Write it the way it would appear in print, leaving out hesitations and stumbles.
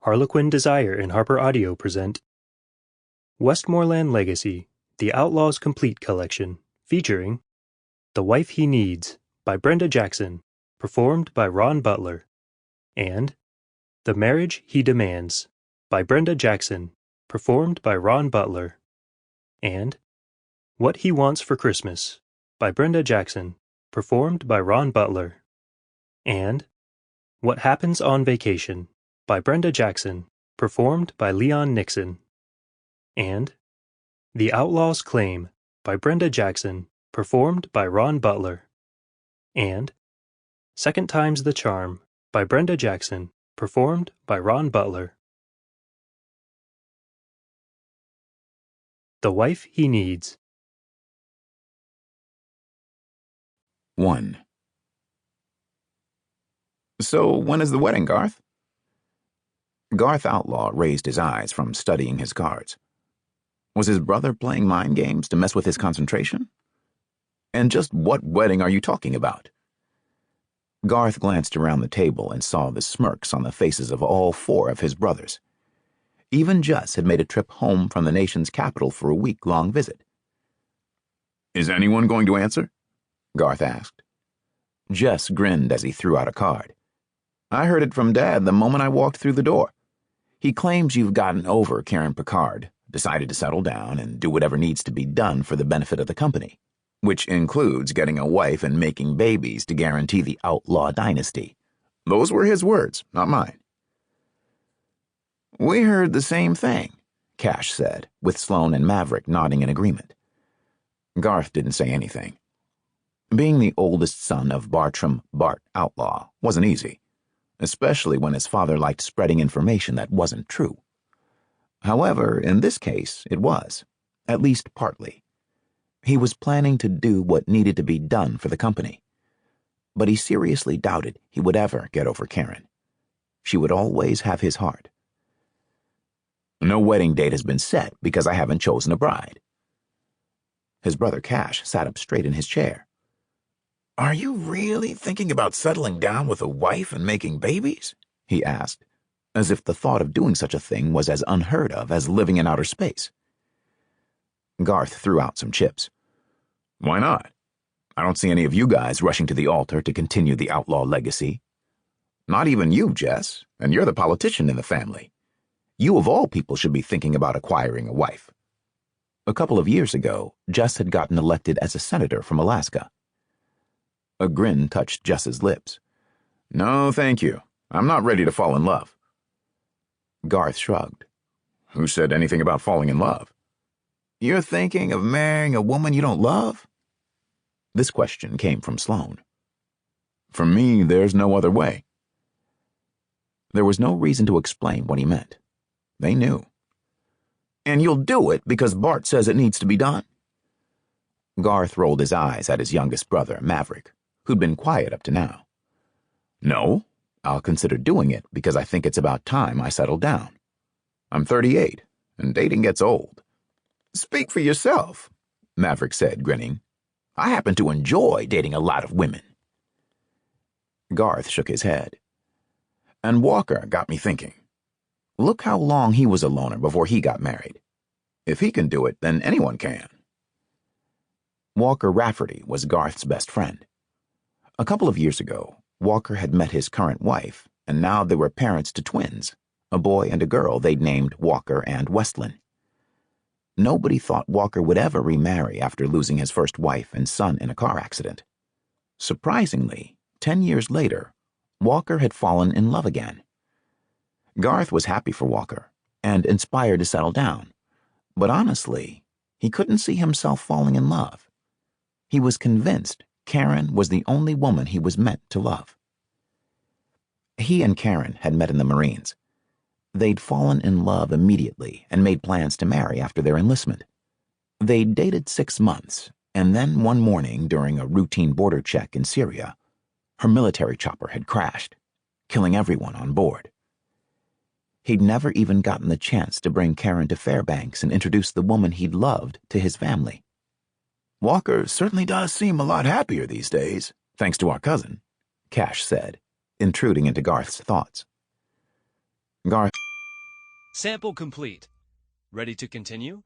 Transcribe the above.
Harlequin Desire and HarlequinAudio present Westmoreland Legacy, The Outlaws Complete Collection, featuring The Wife He Needs by Brenda Jackson, performed by Ron Butler, and The Marriage He Demands by Brenda Jackson, performed by Ron Butler, and What He Wants for Christmas by Brenda Jackson, performed by Ron Butler, and What Happens on Vacation by Brenda Jackson, performed by Nixon, and The Outlaw's Claim by Brenda Jackson, performed by Ron Butler, and Second Time's the Charm by Brenda Jackson, performed by Ron Butler. The Wife He Needs. 1. So, when is the wedding, Garth? Garth Outlaw raised his eyes from studying his cards. Was his brother playing mind games to mess with his concentration? And just what wedding are you talking about? Garth glanced around the table and saw the smirks on the faces of all four of his brothers. Even Jess had made a trip home from the nation's capital for a week-long visit. Is anyone going to answer? Garth asked. Jess grinned as he threw out a card. I heard it from Dad the moment I walked through the door. He claims you've gotten over Karen Picard, decided to settle down and do whatever needs to be done for the benefit of the company, which includes getting a wife and making babies to guarantee the Outlaw dynasty. Those were his words, not mine. We heard the same thing, Cash said, with Sloane and Maverick nodding in agreement. Garth didn't say anything. Being the oldest son of Bartram Bart Outlaw wasn't easy, especially when his father liked spreading information that wasn't true. However, in this case, it was, at least partly. He was planning to do what needed to be done for the company, but he seriously doubted he would ever get over Karen. She would always have his heart. No wedding date has been set because I haven't chosen a bride. His brother Cash sat up straight in his chair. Are you really thinking about settling down with a wife and making babies? He asked, as if the thought of doing such a thing was as unheard of as living in outer space. Garth threw out some chips. Why not? I don't see any of you guys rushing to the altar to continue the outlaw legacy. Not even you, Jess, and you're the politician in the family. You of all people should be thinking about acquiring a wife. A couple of years ago, Jess had gotten elected as a senator from Alaska. A grin touched Jess's lips. No, thank you. I'm not ready to fall in love. Garth shrugged. Who said anything about falling in love? You're thinking of marrying a woman you don't love? This question came from Sloane. For me, there's no other way. There was no reason to explain what he meant. They knew. And you'll do it because Bart says it needs to be done? Garth rolled his eyes at his youngest brother, Maverick, who'd been quiet up to now. No, I'll consider doing it because I think it's about time I settled down. I'm 38, and dating gets old. Speak for yourself, Maverick said, grinning. I happen to enjoy dating a lot of women. Garth shook his head. And Walker got me thinking. Look how long he was a loner before he got married. If he can do it, then anyone can. Walker Rafferty was Garth's best friend. A couple of years ago, Walker had met his current wife, and now they were parents to twins, a boy and a girl they'd named Walker and Westlin. Nobody thought Walker would ever remarry after losing his first wife and son in a car accident. Surprisingly, 10 years later, Walker had fallen in love again. Garth was happy for Walker and inspired to settle down, but honestly, he couldn't see himself falling in love. He was convinced Karen was the only woman he was meant to love. He and Karen had met in the Marines. They'd fallen in love immediately and made plans to marry after their enlistment. They'd dated 6 months, and then one morning during a routine border check in Syria, her military chopper had crashed, killing everyone on board. He'd never even gotten the chance to bring Karen to Fairbanks and introduce the woman he'd loved to his family. Walker certainly does seem a lot happier these days, thanks to our cousin, Cash said, intruding into Garth's thoughts. Garth Sample complete. Ready to continue?